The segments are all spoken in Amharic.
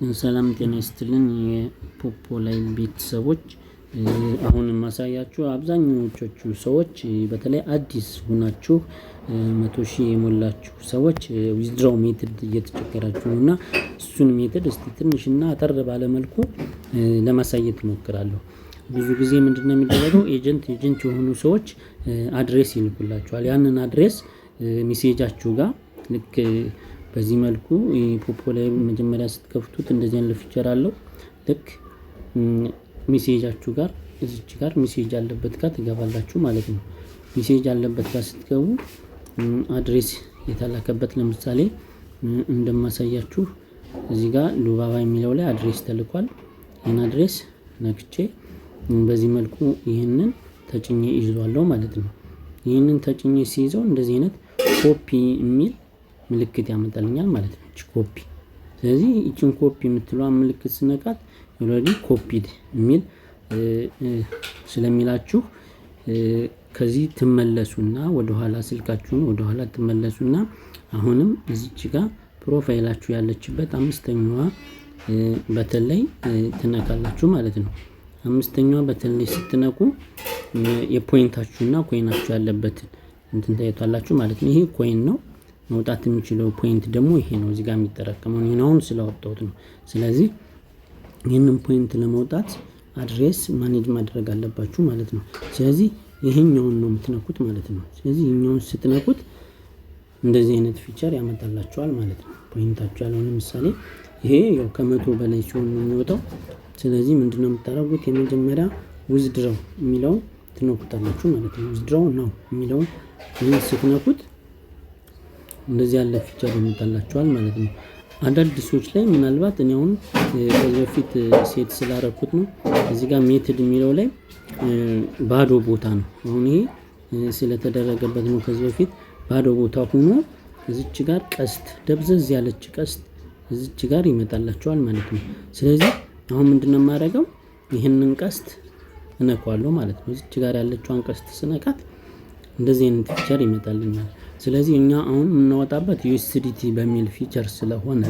ሰላም ጤና ይስጥልን የፖፖ ላይ ቤተሰቦች። አሁን ማሳያችሁ አብዛኞቹ ሰዎች በተለይ አዲስ ሆናችሁ 100,000 የሞላችሁ ሰዎች ዊዝድሮው ሜተድ እየተቸገራችሁ ነውና እሱን ሜተድ እስቲ ትንሽና አጠር ባለ መልኩ ለማሳየት እሞክራለሁ። ብዙ ጊዜ ምንድነው የሚደረገው ኤጀንት የሆኑ ሰዎች አድሬስ ይልኩላችኋል። ያንን አድሬስ ሜሴጃችሁ ጋር ልክ በዚህ መልኩ ፖፖ ላይ መጀመሪያ ስትከፍቱት እንደዚህ አይነት ፊቸር አለው። ልክ ሜሴጃችሁ ጋር እዚች ጋር ሜሴጅ አለበት ጋር ትገባላችሁ ማለት ነው። ሜሴጅ አለበት ጋር ስትገቡ አድሬስ የተላከበት ለምሳሌ እንደማሳያችሁ እዚህ ጋር ሉባባ የሚለው ላይ አድሬስ ተልኳል። ይሄን አድሬስ ነክቼ በዚህ መልኩ ይሄንን ተጭኜ ይዟለሁ ማለት ነው። ይሄንን ተጭኜ ሲይዘው እንደዚህ አይነት ኮፒ የሚል ምልክት ያመጣልኛል ማለት ነው። እቺ ኮፒ። ስለዚህ እቺን ኮፒ የምትለዋን ምልክት ስነካት ኦልሬዲ ኮፒድ የሚል ስለሚላችሁ ከዚህ ትመለሱና ወደ ኋላ ስልካችሁን ወደ ኋላ ትመለሱና አሁንም እዚች ጋር ፕሮፋይላችሁ ያለችበት አምስተኛዋ በተን ላይ ትነካላችሁ ማለት ነው። አምስተኛዋ በተን ላይ ስትነኩ የፖይንታችሁና ኮይናችሁ ያለበትን እንትን ታይቷላችሁ ማለት ነው። ይሄ ኮይን ነው። መውጣት የሚችለው ፖይንት ደግሞ ይሄ ነው። እዚህ ጋር የሚጠራቀመው ነው ስላወጣሁት ነው። ስለዚህ ይሄንን ፖይንት ለመውጣት አድሬስ ማኔጅ ማድረግ አለባችሁ ማለት ነው። ስለዚህ ይሄኛውን ነው የምትነኩት ማለት ነው። ስለዚህ ይሄኛውን ስትነኩት እንደዚህ አይነት ፊቸር ያመጣላችኋል ማለት ነው። ፖይንታችሁ ያለው ለምሳሌ ይሄ ያው ከመቶ በላይ ሲሆን ነው የሚወጣው። ስለዚህ ምንድነው የምታደርጉት? የመጀመሪያ ዊዝድሮው የሚለው ትነኩታላችሁ ማለት ነው። ዊዝድሮው ነው የሚለው ይሄን ስትነኩት እንደዚህ ያለ ፊቸር ያመጣላችኋል ማለት ነው። አዳዲሶች ላይ ምናልባት እኔ አሁን ከዚህ በፊት ሴት ስላረኩት ነው። እዚህ ጋር ሜተድ የሚለው ላይ ባዶ ቦታ ነው። አሁን ይሄ ስለተደረገበት ነው። ከዚህ በፊት ባዶ ቦታ ሆኖ እዚች ጋር ቀስት ደብዘዝ ያለች ቀስት እዚች ጋር ይመጣላችኋል ማለት ነው። ስለዚህ አሁን ምንድነው የማደርገው? ይሄንን ቀስት እነካዋለሁ ማለት ነው። እዚች ጋር ያለችዋን ቀስት ስነካት እንደዚህ አይነት ፊቸር ይመጣልኛል። ስለዚህ እኛ አሁን የምናወጣበት USDT በሚል ፊቸር ስለሆነ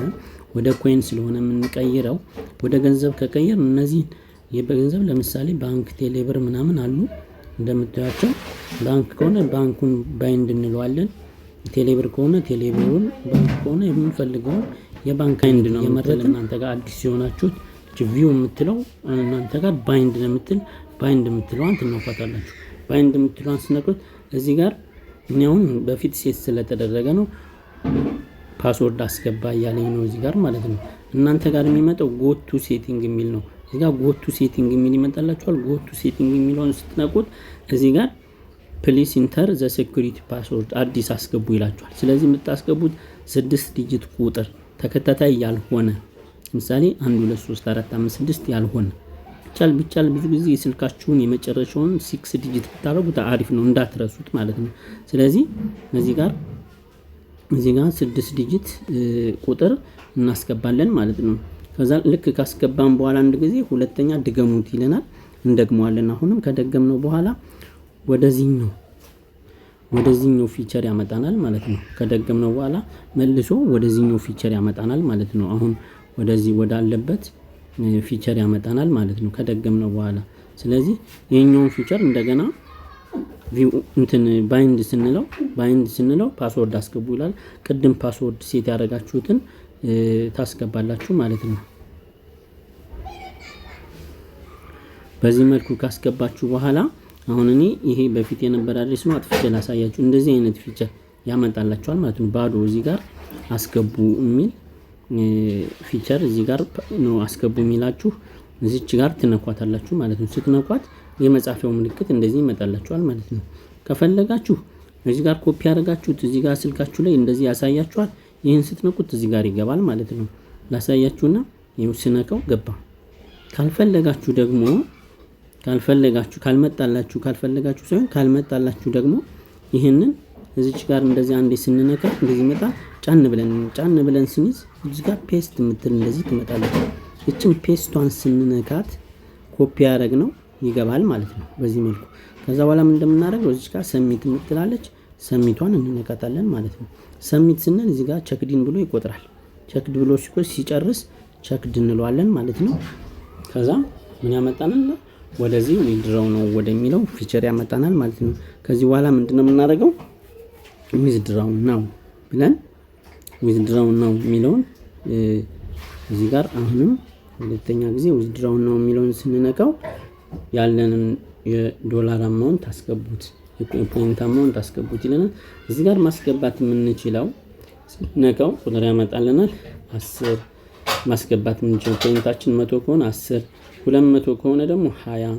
ወደ ኮይን ስለሆነ የምንቀይረው ወደ ገንዘብ ከቀየር እነዚህ የበገንዘብ ለምሳሌ ባንክ ቴሌብር ምናምን አሉ እንደምታያቸው። ባንክ ከሆነ ባንኩን ባይንድ እንለዋለን። ቴሌብር ከሆነ ቴሌብሩን፣ ባንክ ከሆነ የምንፈልገውን የባንክ ባይንድ ነው የመረጥን። እናንተ ጋር አዲስ የሆናችሁት ቪው የምትለው እናንተ ጋር ባይንድ ነው የምትል ባይንድ የምትለዋን ትነኳታላችሁ። ባይንድ የምትለዋን ስነኩት እዚህ ጋር እኛውን በፊት ሴት ስለተደረገ ነው ፓስወርድ አስገባ እያለኝ ነው እዚህ ጋር ማለት ነው። እናንተ ጋር የሚመጣው ጎቱ ሴቲንግ የሚል ነው። እዚህ ጋር ጎቱ ሴቲንግ የሚል ይመጣላችኋል። ጎቱ ሴቲንግ የሚለውን ስትነቁት እዚህ ጋር ፕሊስ ኢንተር ዘ ሴኩሪቲ ፓስወርድ አዲስ አስገቡ ይላችኋል። ስለዚህ የምታስገቡት 6 ዲጂት ቁጥር ተከታታይ ያልሆነ ለምሳሌ 1 2 3 4 5 6 ያልሆነ ቢቻል ብዙ ጊዜ የስልካችሁን የመጨረሻውን 6 ዲጂት ብታደርጉት አሪፍ ነው፣ እንዳትረሱት ማለት ነው። ስለዚህ እዚህ ጋር 6 ዲጂት ቁጥር እናስገባለን ማለት ነው። ከዛ ልክ ካስገባን በኋላ አንድ ጊዜ ሁለተኛ ድገሙት ይለናል። እንደግመዋለን። አሁንም ከደገምነው በኋላ ወደዚህኛው ፊቸር ያመጣናል ማለት ነው። ከደገምነው በኋላ መልሶ ወደዚህኛው ፊቸር ያመጣናል ማለት ነው። አሁን ወደዚህ ወዳለበት ፊቸር ያመጣናል ማለት ነው ከደገምነው በኋላ። ስለዚህ ይሄኛውን ፊቸር እንደገና ባይንድ ስንለው ፓስወርድ አስገቡ ይላል። ቅድም ፓስወርድ ሴት ያደረጋችሁትን ታስገባላችሁ ማለት ነው። በዚህ መልኩ ካስገባችሁ በኋላ አሁን እኔ ይሄ በፊት የነበረ አድሬስ ነው አጥፍቼ ላሳያችሁ። እንደዚህ አይነት ፊቸር ያመጣላችኋል ማለት ነው። ባዶ እዚህ ጋር አስገቡ የሚል ፊቸር እዚህ ጋር ነው አስገቡ የሚላችሁ። እዚች ጋር ትነኳታላችሁ ማለት ነው። ስትነኳት የመጻፊያው ምልክት እንደዚህ ይመጣላችኋል ማለት ነው። ከፈለጋችሁ እዚህ ጋር ኮፒ ያደርጋችሁት እዚህ ጋር ስልካችሁ ላይ እንደዚህ ያሳያችኋል። ይሄን ስትነኩት እዚህ ጋር ይገባል ማለት ነው። ላሳያችሁና ይሄው ስነካው ገባ። ካልፈለጋችሁ ደግሞ ይሄንን እዚች ጋር እንደዚህ አንዴ ስንነካ እንደዚህ ይመጣል። ጫን ብለን ስንይዝ እዚህ ጋር ፔስት የምትል እንደዚህ ትመጣለች። እቺን ፔስቷን ስንነካት ኮፒ ያደረግነው ይገባል ማለት ነው በዚህ መልኩ። ከዛ በኋላ ምን እንደምናደርገው እዚህ ጋር ሰሚት የምትላለች ሰሚቷን እንነካታለን ማለት ነው። ሰሚት ስንል እዚህ ጋር ቸክዲን ብሎ ይቆጥራል። ቸክድ ብሎ ሲጨርስ ቸክድ እንለዋለን ማለት ነው። ከዛ ምን ያመጣናል? ወደዚህ ዊዝድራው ነው ወደሚለው ፊቸር ያመጣናል ማለት ነው። ከዚህ በኋላ ምንድነው የምናደርገው? ዊዝድራው ነው ብለን ዊዝድራው ነው የሚለውን እዚህ ጋር አሁንም ሁለተኛ ጊዜ ዊዝድራው ነው የሚለውን ስንነካው ያለንን የዶላር አማውንት አስገቡት፣ የፖይንት አማውንት አስገቡት ይለናል። እዚህ ጋር ማስገባት የምንችለው ነካው ቁጥር ያመጣልናል። 10 ማስገባት የምንችለው ፖይንታችን 100 ከሆነ 10፣ 200 ከሆነ ደግሞ 20፣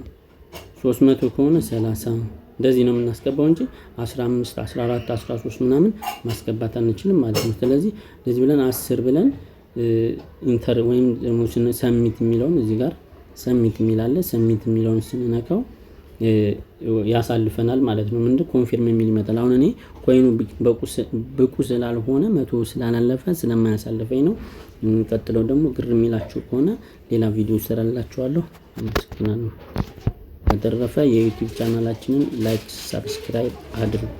300 ከሆነ 30 እንደዚህ ነው የምናስገባው እንጂ 15፣ 14፣ 13 ምናምን ማስገባት አንችልም ማለት ነው። ስለዚህ እንደዚህ ብለን 10 ብለን ኢንተር ወይም ደግሞ ሰሚት የሚለውን እዚህ ጋር ሰሚት የሚላለ ሰሚት የሚለውን ስንነካው ያሳልፈናል ማለት ነው። ምንድነው ኮንፊርም የሚል ይመጣል። አሁን እኔ ኮይኑ ብቁ ስላልሆነ 100 ስላላለፈ ስለማያሳልፈኝ ነው። የሚቀጥለው ደግሞ ግር የሚላችሁ ከሆነ ሌላ ቪዲዮ እሰራላችኋለሁ። አመሰግናለሁ። በተረፈ የዩቲዩብ ቻናላችንን ላይክ፣ ሰብስክራይብ አድርጉ።